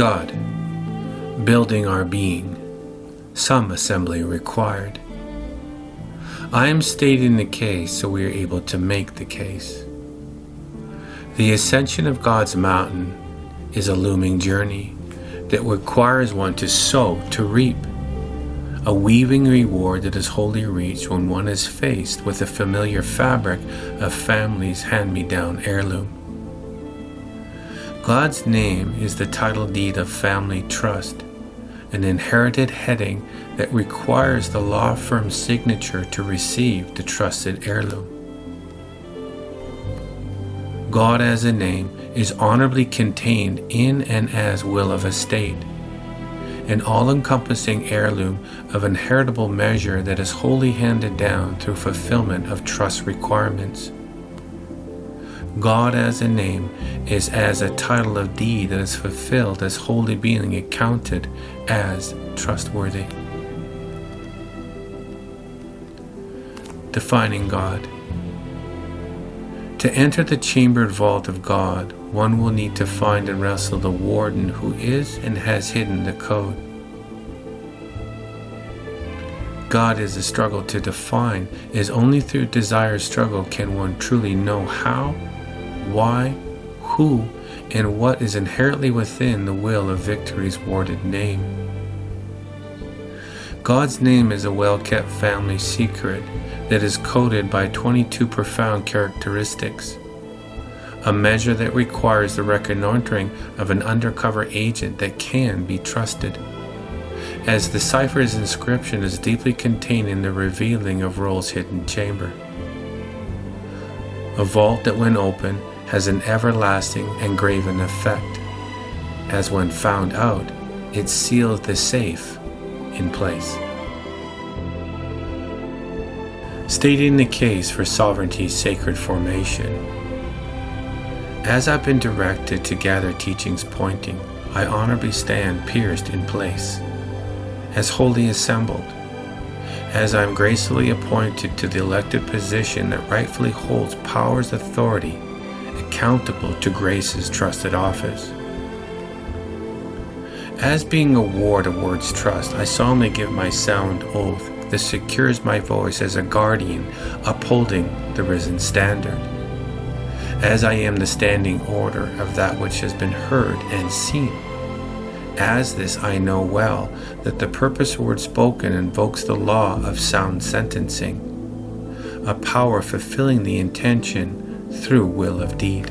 God, building our being, some assembly required. I am stating the case so we are able to make the case. The ascension of God's mountain is a looming journey that requires one to sow to reap, a weaving reward that is wholly reached when one is faced with the familiar fabric of family's hand-me-down heirloom. God's name is the title deed of family trust, an inherited heading that requires the law firm's signature to receive the trusted heirloom. God as a name is honorably contained in and as will of estate, an all-encompassing heirloom of inheritable measure that is wholly handed down through fulfillment of trust requirements. God as a name is as a title of deed that is fulfilled as wholly being accounted as trustworthy. Defining God. To enter the chambered vault of God, one will need to find and wrestle the warden who is and has hidden the code. God is a struggle to define, as only through desire's struggle can one truly know how, why, who, and what is inherently within the will of victory's warded name. God's name is a well-kept family secret that is coded by 22 profound characteristics, a measure that requires the reconnoitering of an undercover agent that can be trusted, as the cipher's inscription is deeply contained in the revealing of Roll's hidden chamber. A vault that when open has an everlasting and graven effect, as when found out, it seals the safe in place. Stating the case for sovereignty's sacred formation. As I've been directed to gather teachings pointing, I honorably stand pierced in place, as wholly assembled, as I am gracefully appointed to the elected position that rightfully holds power's authority, accountable to grace's trusted office. As being a ward of word's trust, I solemnly give my sound oath that secures my voice as a guardian upholding the risen standard, as I am the standing order of that which has been heard and seen. As this I know well that the purpose word spoken invokes the law of sound sentencing, a power fulfilling the intention through will of deed.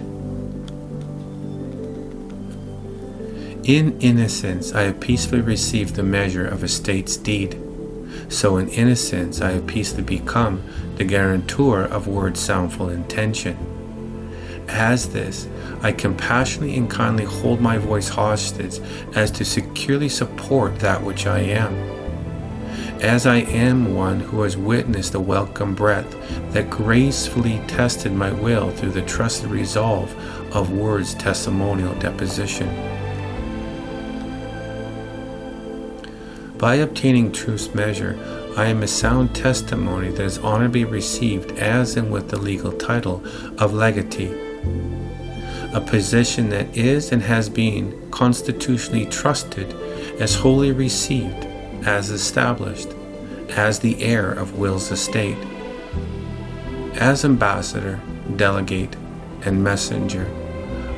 In innocence I have peacefully received the measure of a state's deed, so in innocence I have peacefully become the guarantor of word's soundful intention. As this, I compassionately and kindly hold my voice hostage as to securely support that which I am. As I am one who has witnessed the welcome breath that gracefully tested my will through the trusted resolve of word's testimonial deposition. By obtaining truth's measure, I am a sound testimony that is honorably received as and with the legal title of legatee, a position that is and has been constitutionally trusted as wholly received, as established, as the heir of will's estate, as ambassador, delegate, and messenger.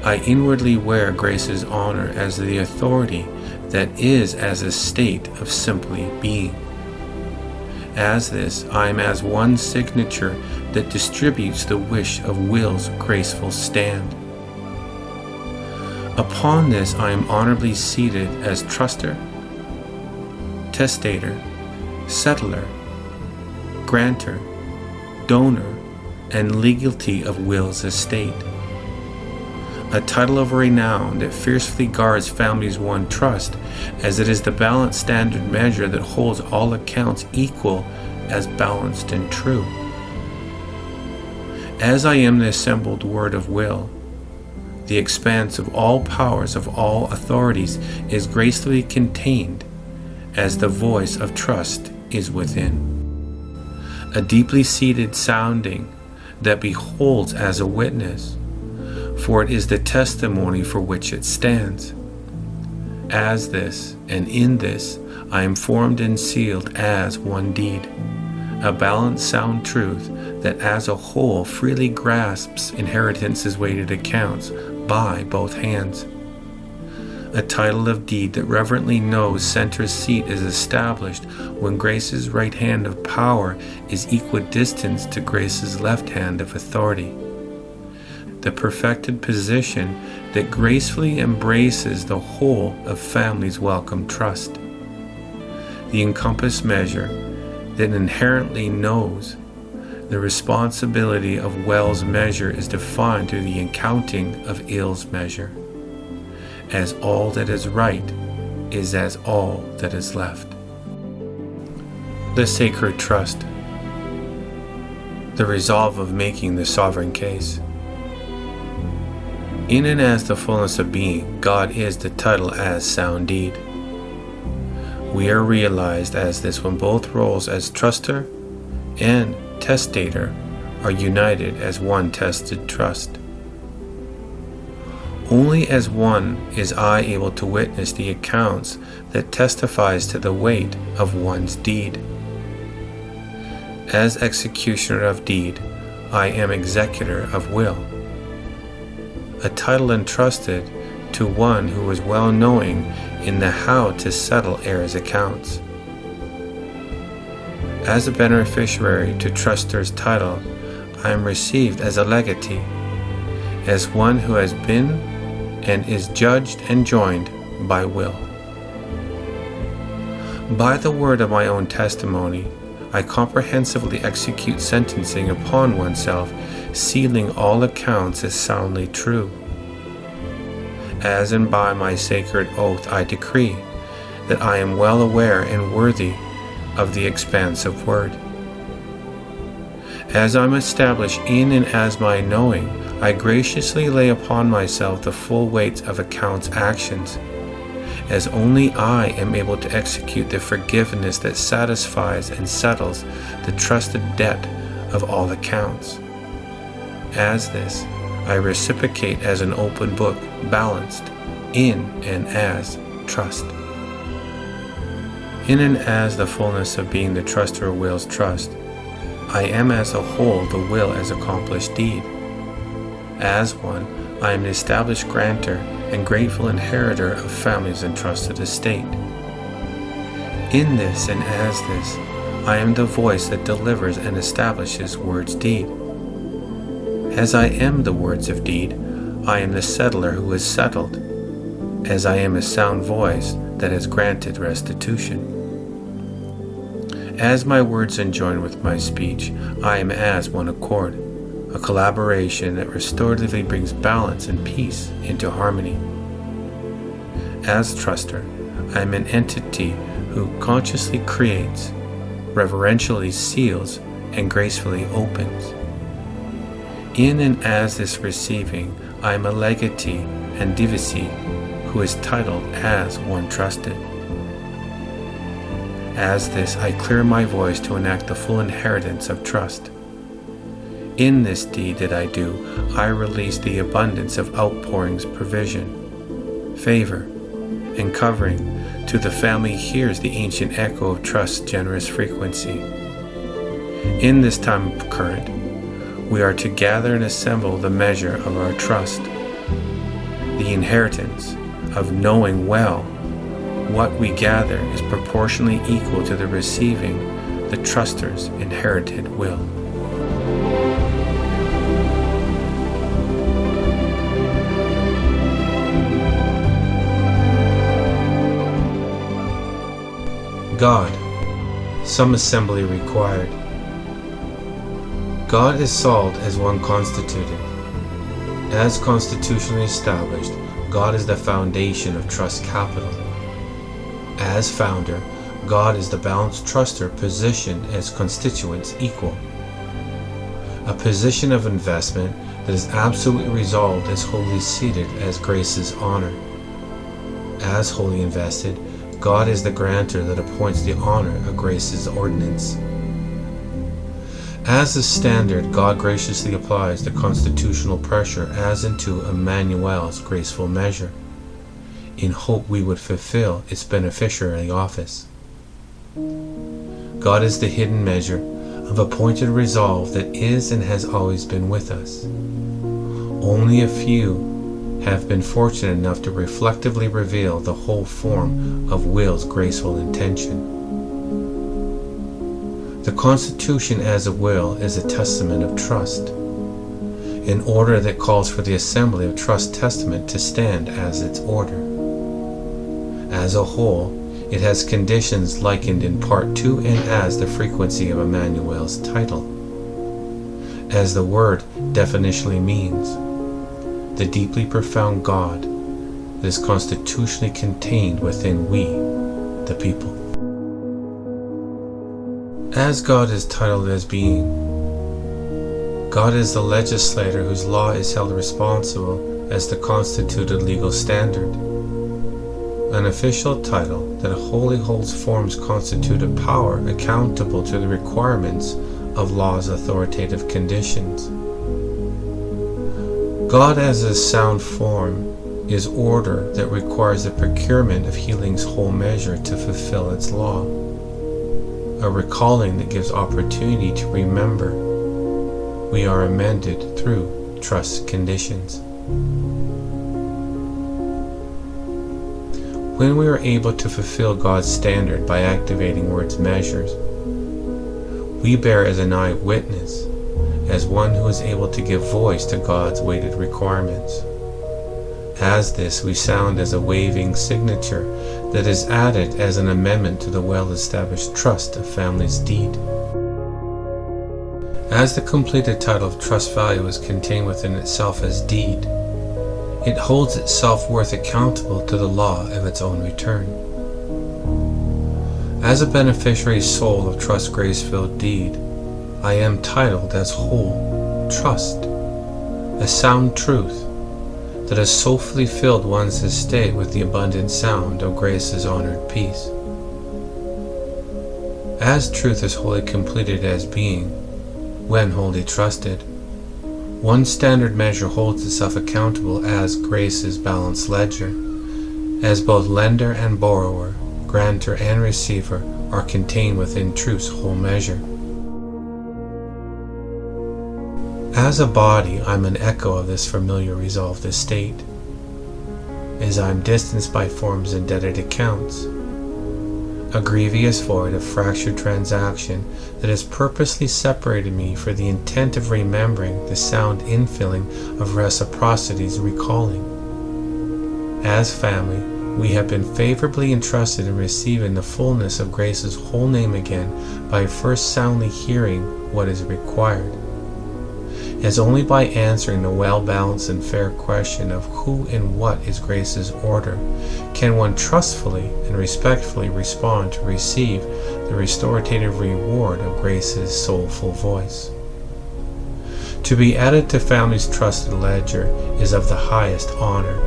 I inwardly wear grace's honor as the authority that is as a state of simply being. As this, I am as one signature that distributes the wish of will's graceful stand. Upon this, I am honorably seated as truster, testator, settler, grantor, donor, and legatee of will's estate. A title of renown that fiercely guards family's one trust, as it is the balanced standard measure that holds all accounts equal as balanced and true. As I am the assembled word of will, the expanse of all powers of all authorities is gracefully contained, as the voice of trust is within. A deeply seated sounding that beholds as a witness, for it is the testimony for which it stands, As this, and in this, I am formed and sealed as one deed, a balanced sound truth that as a whole freely grasps inheritance's weighted accounts by both hands. A title of deed that reverently knows center seat is established when Grace's right hand of power is equidistant to Grace's left hand of authority. The perfected position that gracefully embraces the whole of family's welcome trust. The encompassed measure that inherently knows the responsibility of well's measure is defined through the accounting of ill's measure, as all that is right is as all that is left. The sacred trust. The resolve of making the sovereign case. In and as the fullness of being, God is the title as sound deed. We are realized as this when both roles as truster and testator are united as one tested trust. Only as one is I able to witness the accounts that testifies to the weight of one's deed. As executioner of deed, I am executor of will. A title entrusted to one who is well knowing in the how to settle heirs' accounts. As a beneficiary to truster's title, I am received as a legatee, as one who has been and is judged and joined by will. By the word of my own testimony, I comprehensively execute sentencing upon oneself, sealing all accounts as soundly true. As and by my sacred oath I decree that I am well aware and worthy of the expansive word. As I'm established in and as my knowing, I graciously lay upon myself the full weight of accounts actions, as only I am able to execute the forgiveness that satisfies and settles the trusted debt of all accounts. As this, I reciprocate as an open book, balanced in and as trust. In and as the fullness of being the truster will's trust, I am as a whole the will as accomplished deed. As one, I am an established grantor and grateful inheritor of family's entrusted estate. In this and as this, I am the voice that delivers and establishes word's deed. As I am the words of deed, I am the settler who is settled, as I am a sound voice that has granted restitution. As my words enjoin with my speech, I am as one accord, a collaboration that restoratively brings balance and peace into harmony. As truster, I am an entity who consciously creates, reverentially seals, and gracefully opens. In and as this receiving, I am a legatee and divisi who is titled as one trusted. As this, I clear my voice to enact the full inheritance of trust. In this deed that I do, I release the abundance of outpourings, provision, favor, and covering to the family hears the ancient echo of trust's generous frequency. In this time current, we are to gather and assemble the measure of our trust, the inheritance of knowing well what we gather is proportionally equal to the receiving the truster's inherited will. God, some assembly required. God is solved as one constituted. As constitutionally established, God is the foundation of trust capital. As founder, God is the balanced truster positioned as constituents equal. A position of investment that is absolutely resolved as wholly seated as grace's honor. As wholly invested, God is the grantor that appoints the honor of grace's ordinance. As the standard, God graciously applies the constitutional pressure as into Emmanuel's graceful measure. in hope we would fulfill its beneficiary office. God is the hidden measure of appointed resolve that is and has always been with us. Only a few have been fortunate enough to reflectively reveal the whole form of will's graceful intention. The Constitution as a will is a testament of trust, an order that calls for the assembly of trust testament to stand as its order. As a whole, it has conditions likened in part to and as the frequency of Emmanuel's title. As the word definitionally means, the deeply profound God that is constitutionally contained within we, the people. As God is titled as being, God is the legislator whose law is held responsible as the constituted legal standard. An official title that wholly holds forms constituted power accountable to the requirements of law's authoritative conditions. God as a sound form is order that requires the procurement of healing's whole measure to fulfill its law. A recalling that gives opportunity to remember we are amended through trust conditions. When we are able to fulfill God's standard by activating words measures, we bear as an eyewitness, as one who is able to give voice to God's weighted requirements. As this, we sound as a waving signature that is added as an amendment to the well-established trust of family's deed. As the completed title of trust value is contained within itself as deed, it holds its self-worth accountable to the law of its own return. As a beneficiary soul of trust grace-filled deed, I am titled as whole trust, a sound truth that has soulfully filled one's estate with the abundant sound of grace's honored peace. As truth is wholly completed as being, when wholly trusted, one standard measure holds itself accountable as grace's balanced ledger, as both lender and borrower, grantor and receiver are contained within truth's whole measure. As a body, I'm an echo of this familiar resolved estate. As I'm distanced by form's indebted accounts, a grievous void of fractured transaction that has purposely separated me for the intent of remembering the sound infilling of reciprocity's recalling. As family, we have been favorably entrusted in receiving the fullness of grace's whole name again by first soundly hearing what is required. As only by answering the well-balanced and fair question of who and what is grace's order can one trustfully and respectfully respond to receive the restorative reward of grace's soulful voice. To be added to family's trusted ledger is of the highest honor,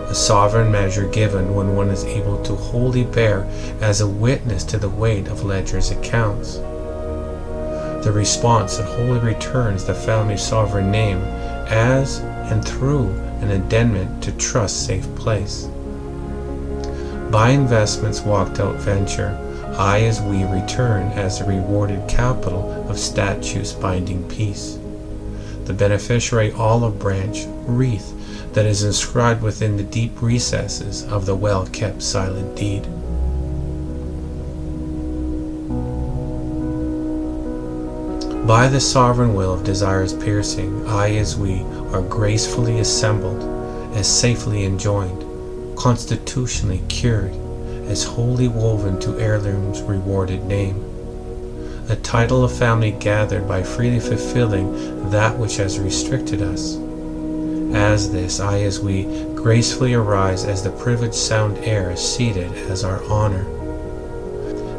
a sovereign measure given when one is able to wholly bear as a witness to the weight of ledger's accounts. The response that wholly returns the family's sovereign name as and through an addendum to trust's safe place. By investments walked out venture, I as we return as the rewarded capital of statutes binding peace. The beneficiary olive branch wreath that is inscribed within the deep recesses of the well-kept silent deed. By the sovereign will of desire's piercing, I as we are gracefully assembled, as safely enjoined, constitutionally cured, as wholly woven to heirloom's rewarded name. A title of family gathered by freely fulfilling that which has restricted us. As this, I as we gracefully arise as the privileged sound heir seated as our honor.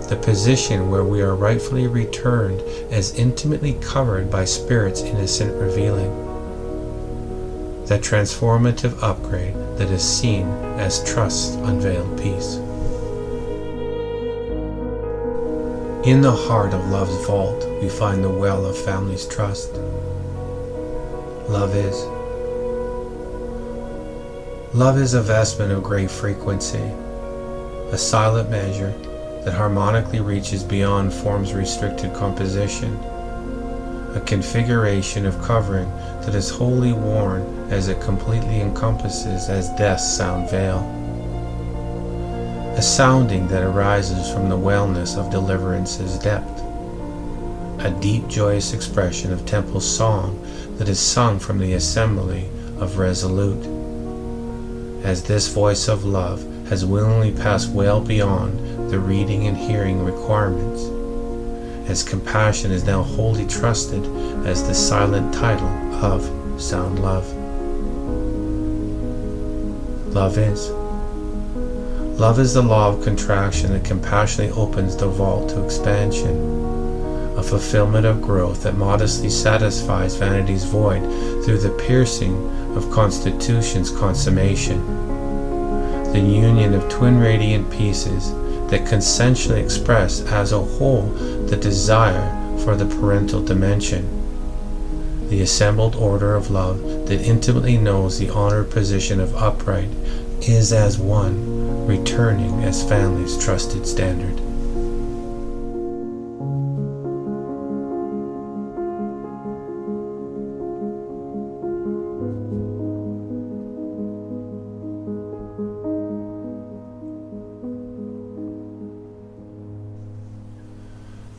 The position where we are rightfully returned as intimately covered by Spirit's innocent revealing. That transformative upgrade that is seen as trust's unveiled peace. In the heart of love's vault, we find the well of family's trust. Love is. Love is a vestment of great frequency, a silent measure that harmonically reaches beyond form's restricted composition, a configuration of covering that is wholly worn as it completely encompasses as death's sound veil, a sounding that arises from the wellness of deliverance's depth, a deep joyous expression of temple song that is sung from the assembly of resolute, as this voice of love has willingly passed well beyond the reading and hearing requirements, as compassion is now wholly trusted as the silent title of sound love. Love is. Love is the law of contraction that compassionately opens the vault to expansion, a fulfillment of growth that modestly satisfies vanity's void through the piercing of constitution's consummation, the union of twin radiant pieces that consensually express as a whole the desire for the parental dimension, the assembled order of love that intimately knows the honored position of upright is as one, returning as family's trusted standard.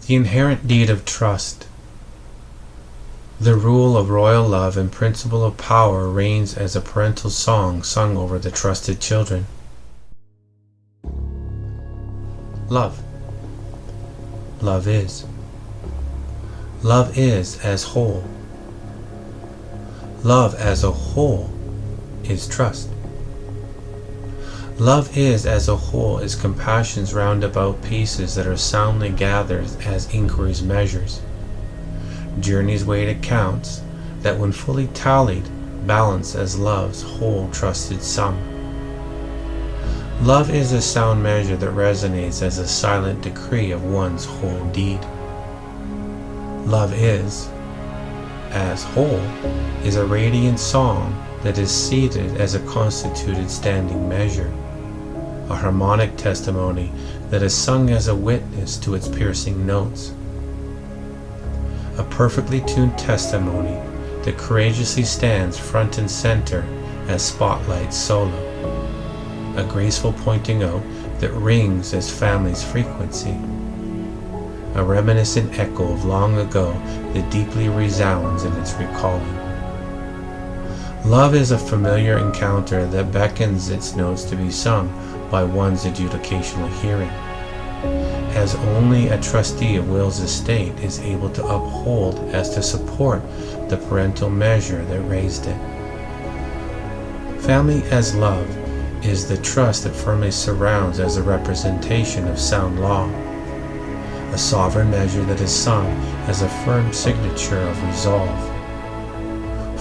The inherent deed of trust, the rule of royal love and principle of power reigns as a parental song sung over the trusted children. Love. Love is. Love is as whole. Love as a whole is trust. Love is as a whole is compassion's roundabout pieces that are soundly gathered as inquiry's measures, journey's weight accounts that when fully tallied balance as love's whole trusted sum. Love is a sound measure that resonates as a silent decree of one's whole deed. Love is, as whole, is a radiant song that is seated as a constituted standing measure, a harmonic testimony that is sung as a witness to its piercing notes, a perfectly tuned testimony that courageously stands front and center as spotlight solo, a graceful pointing out that rings as family's frequency, a reminiscent echo of long ago that deeply resounds in its recalling. Love is a familiar encounter that beckons its notes to be sung by one's adjudicational hearing, as only a trustee of will's estate is able to uphold as to support the parental measure that raised it. Family as love is the trust that firmly surrounds as a representation of sound law, a sovereign measure that is sung as a firm signature of resolve,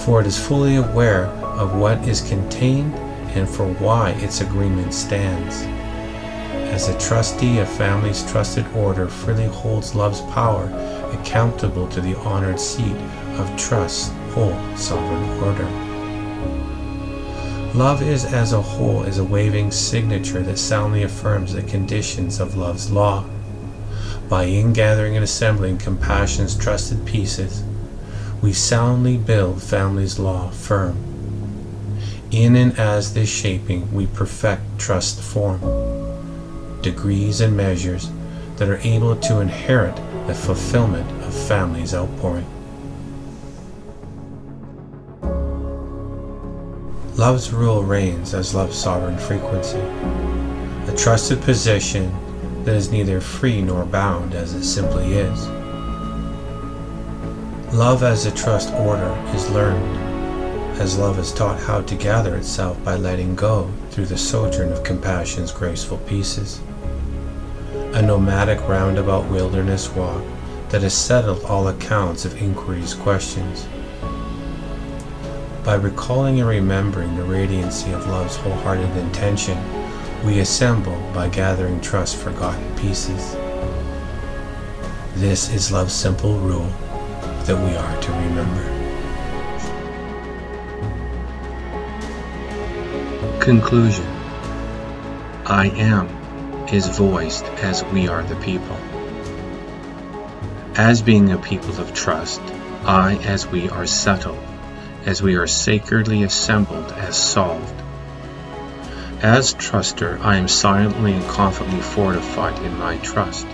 for it is fully aware of what is contained and for why its agreement stands. As a trustee of family's trusted order freely holds love's power accountable to the honored seat of trust's whole sovereign order. Love is as a whole is a waving signature that soundly affirms the conditions of love's law. By ingathering and assembling compassion's trusted pieces, we soundly build family's law firm. In and as this shaping, we perfect trust form, degrees and measures that are able to inherit the fulfillment of family's outpouring. Love's rule reigns as love's sovereign frequency, a trusted position that is neither free nor bound as it simply is. Love as a trust order is learned, as love is taught how to gather itself by letting go through the sojourn of compassion's graceful pieces, a nomadic roundabout wilderness walk that has settled all accounts of inquiry's questions. By recalling and remembering the radiancy of love's wholehearted intention, we assemble by gathering trust's forgotten pieces. This is love's simple rule that we are to remember. Conclusion. I am is voiced as we are the people. As being a people of trust, I as we are settled, as we are sacredly assembled as solved. As truster, I am silently and confidently fortified in my trust,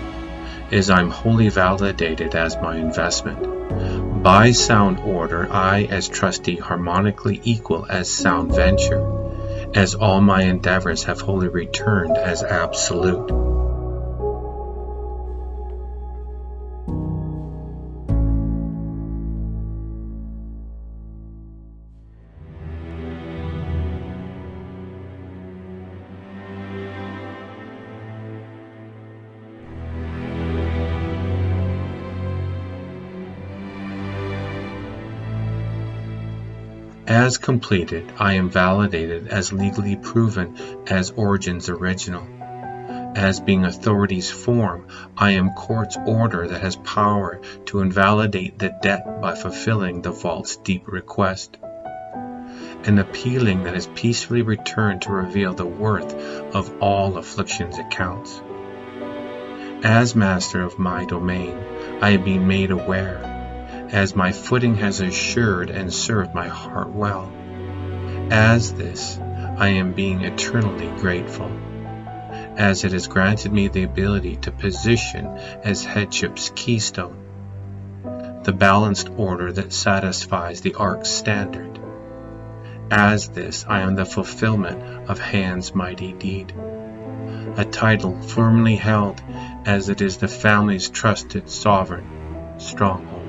as I am wholly validated as my investment. By sound order, I as trustee harmonically equal as sound venture, as all my endeavors have wholly returned as absolute. As completed, I am validated as legally proven as origin's original. As being authority's form, I am court's order that has power to invalidate the debt by fulfilling the vault's deep request. An appealing that has peacefully returned to reveal the worth of all affliction's accounts. As master of my domain, I am being made aware, as my footing has assured and served my heart well. As this, I am being eternally grateful, as it has granted me the ability to position as headship's keystone, the balanced order that satisfies the ark's standard. As this, I am the fulfillment of hand's mighty deed, a title firmly held as it is the family's trusted sovereign stronghold.